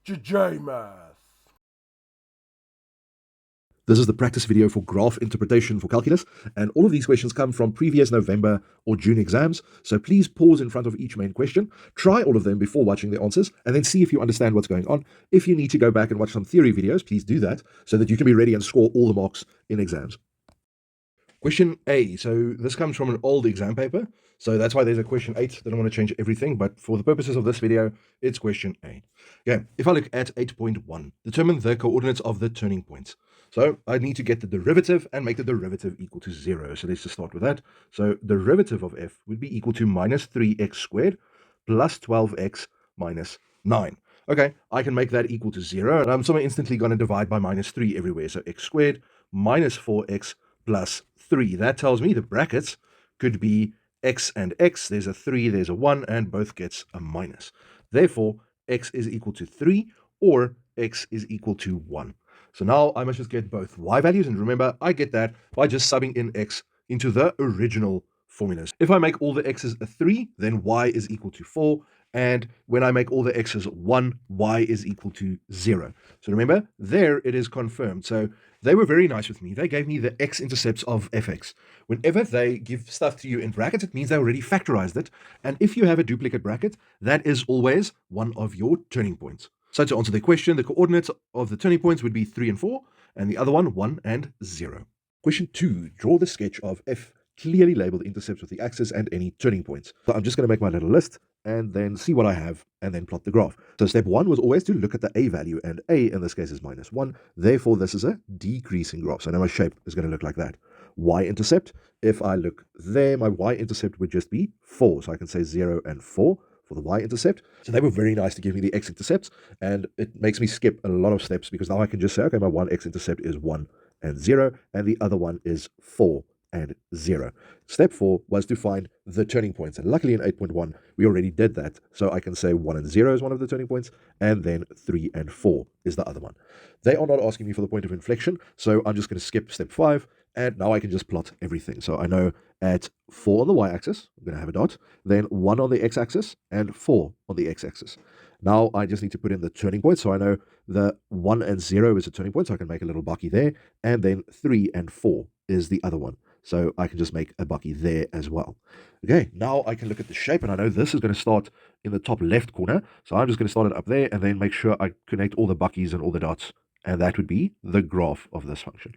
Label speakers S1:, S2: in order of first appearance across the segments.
S1: JMath.
S2: This is the practice video for graph interpretation for calculus, and all of these questions come from previous November or June exams, so please pause in front of each main question, try all of them before watching the answers, and then see if you understand what's going on. If you need to go back and watch some theory videos, please do that, so that you can be ready and score all the marks in exams. Question A. So this comes from an old exam paper, so that's why there's a question 8. They don't want to change everything, but for the purposes of this video, it's question A. Okay, if I look at 8.1, determine the coordinates of the turning points. So I need to get the derivative and make the derivative equal to 0. So let's just start with that. So derivative of f would be equal to minus 3x squared plus 12x minus 9. Okay, I can make that equal to 0, and I'm somewhere instantly going to divide by minus 3 everywhere. So x squared minus 4x plus 3. That tells me the brackets could be x and x. There's a 3, there's a 1, and both gets a minus. Therefore, x is equal to 3 or x is equal to 1. So now I must just get both y values, and remember, I get that by just subbing in x into the original formulas. If I make all the x's a 3, then y is equal to 4, and when I make all the x's 1, y is equal to 0. So remember, there it is confirmed. So they were very nice with me. They gave me the x-intercepts of fx. Whenever they give stuff to you in brackets, it means they already factorized it, and if you have a duplicate bracket, that is always one of your turning points. So to answer the question, the coordinates of the turning points would be 3 and 4, and the other one, 1 and 0. Question 2, draw the sketch of f, clearly label the intercepts with the axis and any turning points. So I'm just going to make my little list and then see what I have and then plot the graph. So step 1 was always to look at the a value, and a in this case is minus 1. Therefore, this is a decreasing graph. So now my shape is going to look like that. Y-intercept, if I look there, my y-intercept would just be 4. So I can say 0 and 4. For the y-intercept. So they were very nice to give me the x-intercepts, and it makes me skip a lot of steps because now I can just say, okay, my one x-intercept is 1 and 0, and the other one is 4 and 0. Step 4 was to find the turning points, and luckily in 8.1 we already did that, so I can say 1 and 0 is one of the turning points, and then 3 and 4 is the other one. They are not asking me for the point of inflection, so I'm just going to skip step 5, and now I can just plot everything. So I know at 4 on the y-axis, I'm going to have a dot, then 1 on the x-axis, and 4 on the x-axis. Now I just need to put in the turning point, so I know the 1 and 0 is a turning point, so I can make a little bucky there, and then 3 and 4 is the other one. So I can just make a bucky there as well. Okay, now I can look at the shape, and I know this is going to start in the top left corner, so I'm just going to start it up there, and then make sure I connect all the buckies and all the dots, and that would be the graph of this function.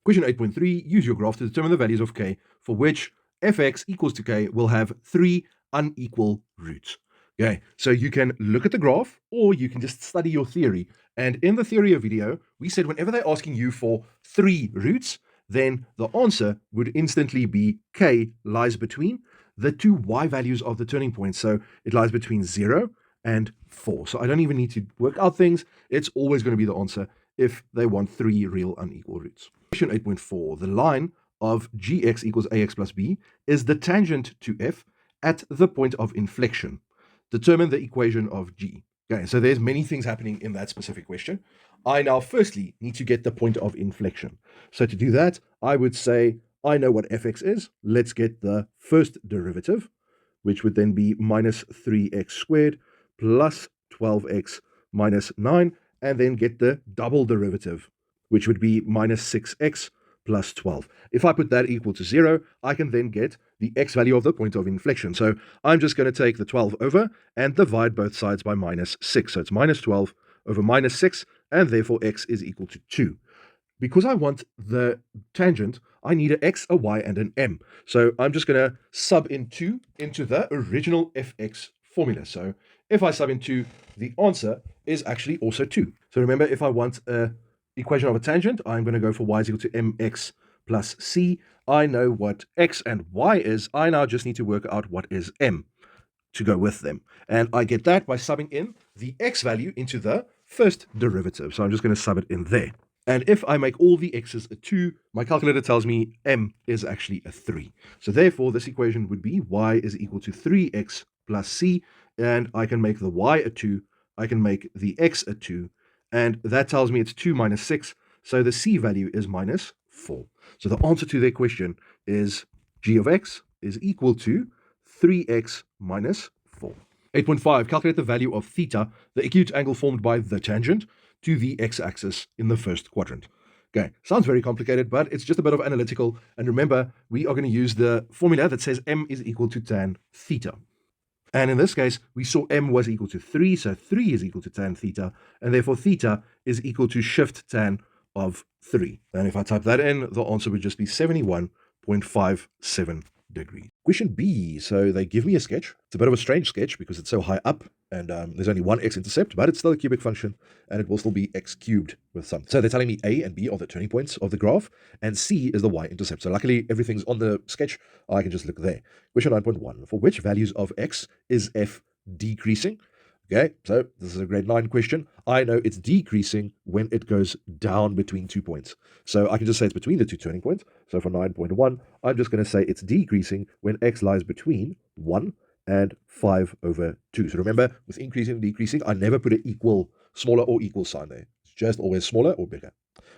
S2: Question 8.3, use your graph to determine the values of k for which fx equals to k will have 3 unequal roots. Okay, so you can look at the graph or you can just study your theory. And in the theory video, we said whenever they're asking you for 3 roots, then the answer would instantly be k lies between the two y values of the turning point. So it lies between 0 and 4. So I don't even need to work out things. It's always going to be the answer if they want 3 real unequal roots. Question 8.4, the line of gx equals ax plus b is the tangent to f at the point of inflection. Determine the equation of g. Okay, so there's many things happening in that specific question. I now firstly need to get the point of inflection. So to do that, I would say, I know what fx is. Let's get the first derivative, which would then be minus 3x squared plus 12x minus 9, and then get the double derivative, which would be minus 6x plus 12. If I put that equal to 0, I can then get the x value of the point of inflection. So I'm just going to take the 12 over and divide both sides by minus 6. So it's minus 12 over minus 6, and therefore x is equal to 2. Because I want the tangent, I need an x, a y, and an m. So I'm just going to sub in 2 into the original fx formula. So if I sub in 2, the answer is actually also 2. So remember, if I want an equation of a tangent, I'm going to go for y is equal to mx plus c. I know what x and y is. I now just need to work out what is m to go with them. And I get that by subbing in the x value into the first derivative. So I'm just going to sub it in there. And if I make all the x's a 2, my calculator tells me m is actually a 3. So therefore, this equation would be y is equal to 3x plus c, and I can make the y a 2, I can make the x a 2, and that tells me it's 2 minus 6, so the c value is minus 4. So the answer to their question is g of x is equal to 3x minus 4. 8.5, calculate the value of theta, the acute angle formed by the tangent, to the x-axis in the first quadrant. Okay, sounds very complicated, but it's just a bit of analytical. And remember, we are going to use the formula that says m is equal to tan theta. And in this case, we saw m was equal to 3, so 3 is equal to tan theta, and therefore theta is equal to shift tan of 3. And if I type that in, the answer would just be 71.57 degrees. Question B, so they give me a sketch. It's a bit of a strange sketch because it's so high up, and there's only one x-intercept, but it's still a cubic function, and it will still be x cubed with some. So they're telling me A and B are the turning points of the graph, and C is the y-intercept. So luckily, everything's on the sketch. I can just look there. Question 9.1, for which values of x is f decreasing? Okay, so this is a grade 9 question. I know it's decreasing when it goes down between 2 points. So I can just say it's between the two turning points. So for 9.1, I'm just going to say it's decreasing when x lies between 1 and 5/2. So remember, with increasing and decreasing, I never put an equal, smaller or equal sign there. It's just always smaller or bigger.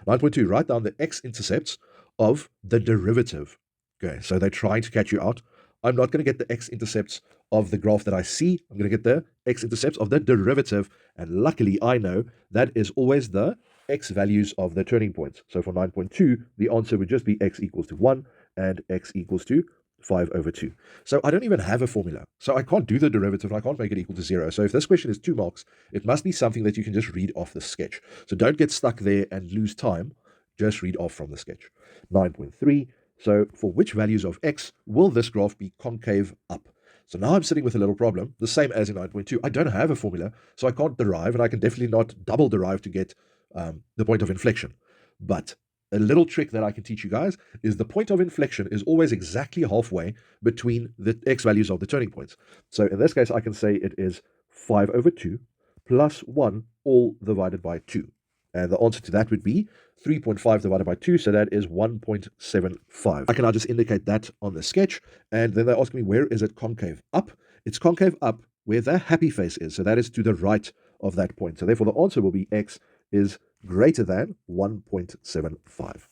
S2: 9.2, write down the x-intercepts of the derivative. Okay, so they're trying to catch you out. I'm not going to get the x-intercepts of the graph that I see. I'm going to get the x-intercepts of the derivative. And luckily, I know that is always the x values of the turning points. So for 9.2, the answer would just be x equals to 1 and x equals to 5/2. So I don't even have a formula. So I can't do the derivative, and I can't make it equal to 0. So if this question is 2 marks, it must be something that you can just read off the sketch. So don't get stuck there and lose time. Just read off from the sketch. 9.3. So for which values of x will this graph be concave up? So now I'm sitting with a little problem, the same as in 9.2. I don't have a formula, so I can't derive, and I can definitely not double derive to get the point of inflection. But a little trick that I can teach you guys is the point of inflection is always exactly halfway between the x values of the turning points. So in this case, I can say it is 5/2 plus 1 all divided by 2. And the answer to that would be 3.5 divided by 2, so that is 1.75. I can now just indicate that on the sketch, and then they're asking me, where is it concave up? It's concave up where the happy face is, so that is to the right of that point. So therefore, the answer will be x is greater than 1.75.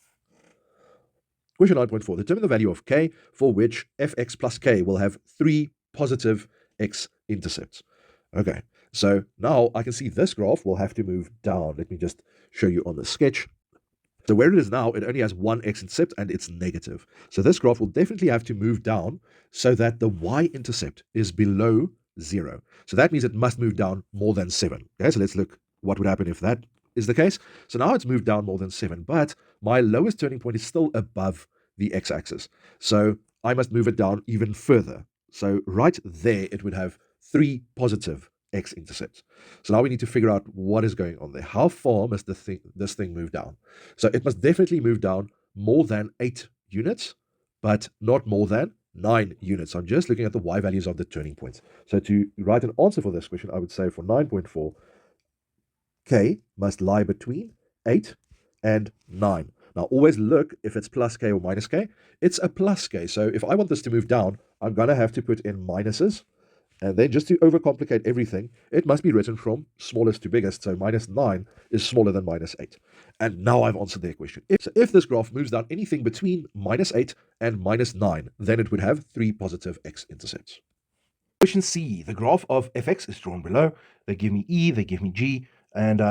S2: Question 9.4, determine the value of k for which fx plus k will have 3 positive x-intercepts. Okay, so now I can see this graph will have to move down. Let me just show you on the sketch. So where it is now, it only has one x-intercept and it's negative. So this graph will definitely have to move down so that the y-intercept is below 0. So that means it must move down more than 7. Okay, so let's look what would happen if that is the case. So now it's moved down more than 7, but my lowest turning point is still above the x-axis. So I must move it down even further. So right there, it would have 3 positive x-intercepts. So now we need to figure out what is going on there. How far must this thing move down? So it must definitely move down more than 8 units, but not more than 9 units. I'm just looking at the y values of the turning points. So to write an answer for this question, I would say for 9.4, k must lie between 8 and 9. Now always look if it's plus k or minus k. It's a plus k. So if I want this to move down, I'm going to have to put in minuses. And then just to overcomplicate everything, it must be written from smallest to biggest. So minus 9 is smaller than minus 8. And now I've answered their question. If this graph moves down anything between minus 8 and minus 9, then it would have 3 positive x-intercepts. Question C, the graph of fx is drawn below. They give me E, they give me G. And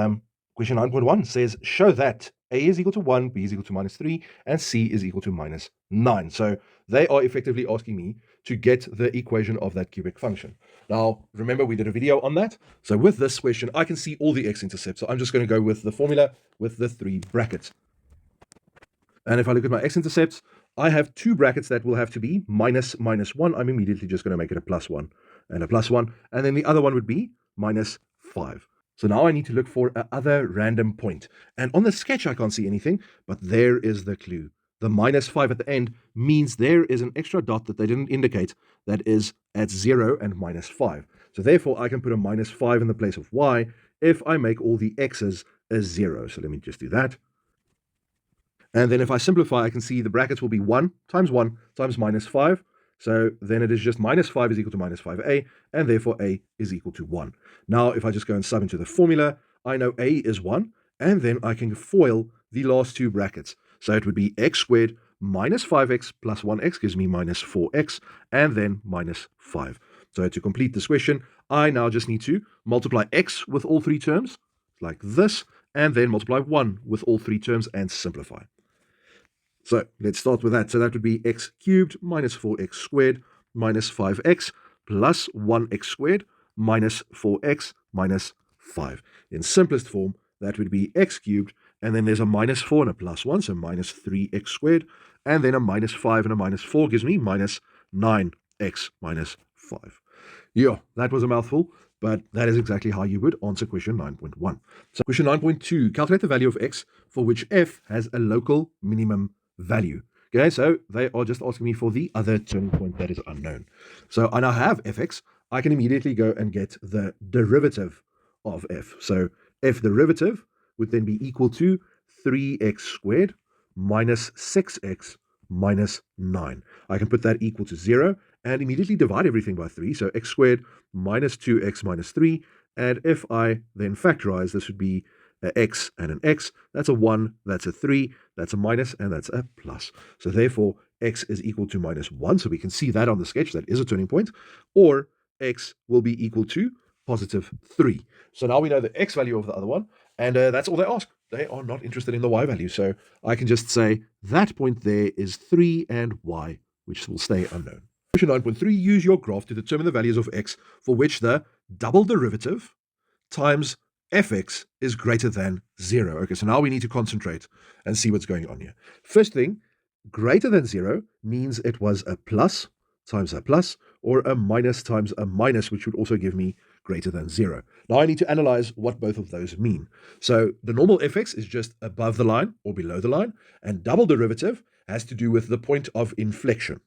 S2: question 9.1 says, show that A is equal to 1, B is equal to minus 3, and C is equal to minus 9. So they are effectively asking me to get the equation of that cubic function. Now, remember we did a video on that. So with this question, I can see all the x-intercepts. So I'm just going to go with the formula with the 3 brackets. And if I look at my x-intercepts, I have 2 brackets that will have to be minus 1. I'm immediately just going to make it a plus 1 and a plus 1. And then the other one would be minus 5. So now I need to look for another random point. And on the sketch, I can't see anything, but there is the clue. The minus 5 at the end means there is an extra dot that they didn't indicate that is at 0 and minus 5. So therefore, I can put a minus 5 in the place of y if I make all the x's a 0. So let me just do that. And then if I simplify, I can see the brackets will be 1 times minus 5. So then it is just minus 5 is equal to minus 5a, and therefore a is equal to 1. Now, if I just go and sub into the formula, I know a is 1, and then I can FOIL the last 2 brackets. So it would be x squared minus 5x plus 1x gives me minus 4x, and then minus 5. So to complete this question, I now just need to multiply x with all three terms, like this, and then multiply 1 with all three terms and simplify. So let's start with that. So that would be x cubed minus 4x squared minus 5x plus 1x squared minus 4x minus 5. In simplest form, that would be x cubed, and then there's a minus 4 and a plus 1, so minus 3x squared, and then a minus 5 and a minus 4 gives me minus 9x minus 5. Yeah, that was a mouthful, but that is exactly how you would answer question 9.1. So question 9.2, calculate the value of x for which f has a local minimum value. Okay, so they are just asking me for the other turning point that is unknown. So I now have fx. I can immediately go and get the derivative of f. So f derivative would then be equal to 3x squared minus 6x minus 9. I can put that equal to 0 and immediately divide everything by 3. So x squared minus 2x minus 3. And if I then factorize, this would be an x and an x. That's a 1, that's a 3, that's a minus, and that's a plus. So therefore, x is equal to minus 1. So we can see that on the sketch. That is a turning point. Or x will be equal to positive 3. So now we know the x value of the other one. And that's all they ask. They are not interested in the y value. So I can just say that point there is 3 and y, which will stay unknown. Question 9.3, use your graph to determine the values of x for which the double derivative times fx is greater than 0. Okay, so now we need to concentrate and see what's going on here. First thing, greater than 0 means it was a plus times a plus, or a minus times a minus, which would also give me greater than 0. Now I need to analyze what both of those mean. So the normal fx is just above the line or below the line, and double derivative has to do with the point of inflection.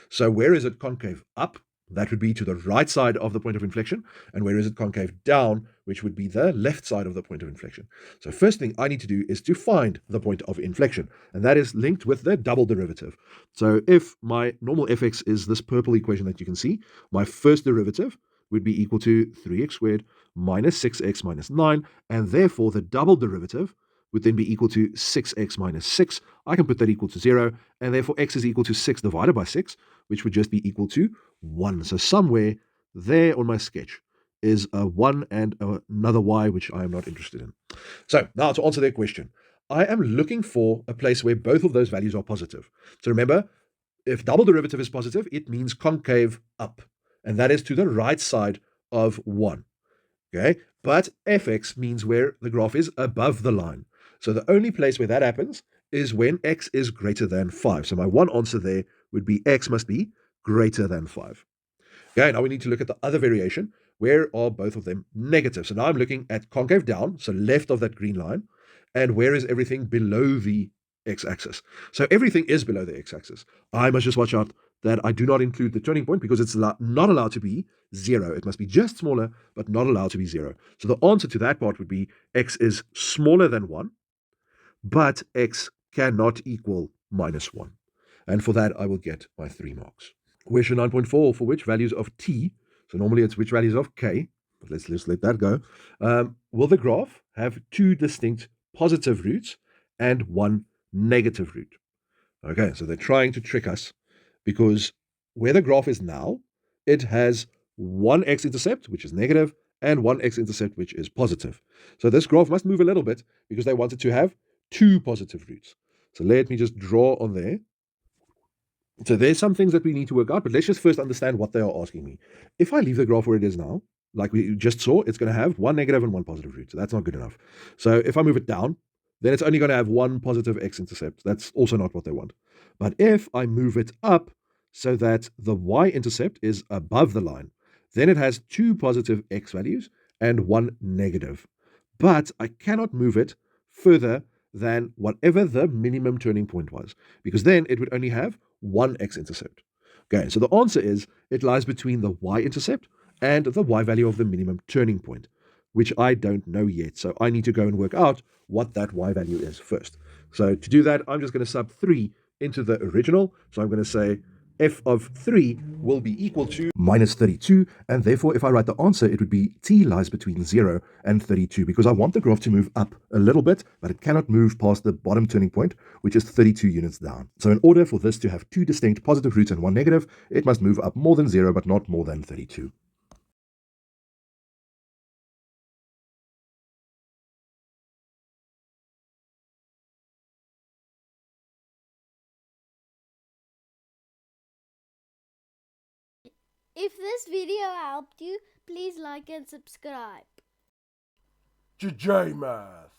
S2: So where is it concave up? That would be to the right side of the point of inflection. And where is it concave down, which would be the left side of the point of inflection. So first thing I need to do is to find the point of inflection. And that is linked with the double derivative. So if my normal fx is this purple equation that you can see, my first derivative would be equal to 3x squared minus 6x minus 9. And therefore the double derivative would then be equal to 6x minus 6. I can put that equal to 0, and therefore x is equal to 6 divided by 6, which would just be equal to 1. So somewhere there on my sketch is a 1 and another y, which I am not interested in. So now to answer their question, I am looking for a place where both of those values are positive. So remember, if double derivative is positive, it means concave up, and that is to the right side of 1. Okay, but fx means where the graph is above the line. So the only place where that happens is when x is greater than 5. So my one answer there would be x must be greater than 5. Okay, now we need to look at the other variation. Where are both of them negative? So now I'm looking at concave down, so left of that green line. And where is everything below the x-axis? So everything is below the x-axis. I must just watch out that I do not include the turning point because it's not allowed to be 0. It must be just smaller, but not allowed to be 0. So the answer to that part would be x is smaller than 1, but x cannot equal minus 1. And for that, I will get my 3 marks. Question 9.4, for which values of t, so normally it's which values of k, but let's just let that go, will the graph have 2 distinct positive roots and 1 negative root? Okay, so they're trying to trick us because where the graph is now, it has 1 x-intercept, which is negative, and 1 x-intercept, which is positive. So this graph must move a little bit because they wanted to have 2 positive roots. So let me just draw on there. So there's some things that we need to work out, but let's just first understand what they are asking me. If I leave the graph where it is now, like we just saw, it's going to have 1 negative and 1 positive root. So that's not good enough. So if I move it down, then it's only going to have 1 positive x-intercept. That's also not what they want. But if I move it up so that the y-intercept is above the line, then it has 2 positive x values and 1 negative. But I cannot move it further than whatever the minimum turning point was, because then it would only have 1 x-intercept. Okay, so the answer is it lies between the y-intercept and the y value of the minimum turning point, which I don't know yet. So I need to go and work out what that y value is first. So to do that, I'm just going to sub 3 into the original. So I'm going to say f of 3 will be equal to minus 32. And therefore, if I write the answer, it would be t lies between 0 and 32, because I want the graph to move up a little bit, but it cannot move past the bottom turning point, which is 32 units down. So in order for this to have 2 distinct positive roots and 1 negative, it must move up more than 0, but not more than 32.
S1: If this video helped you, please like and subscribe.
S3: JMath.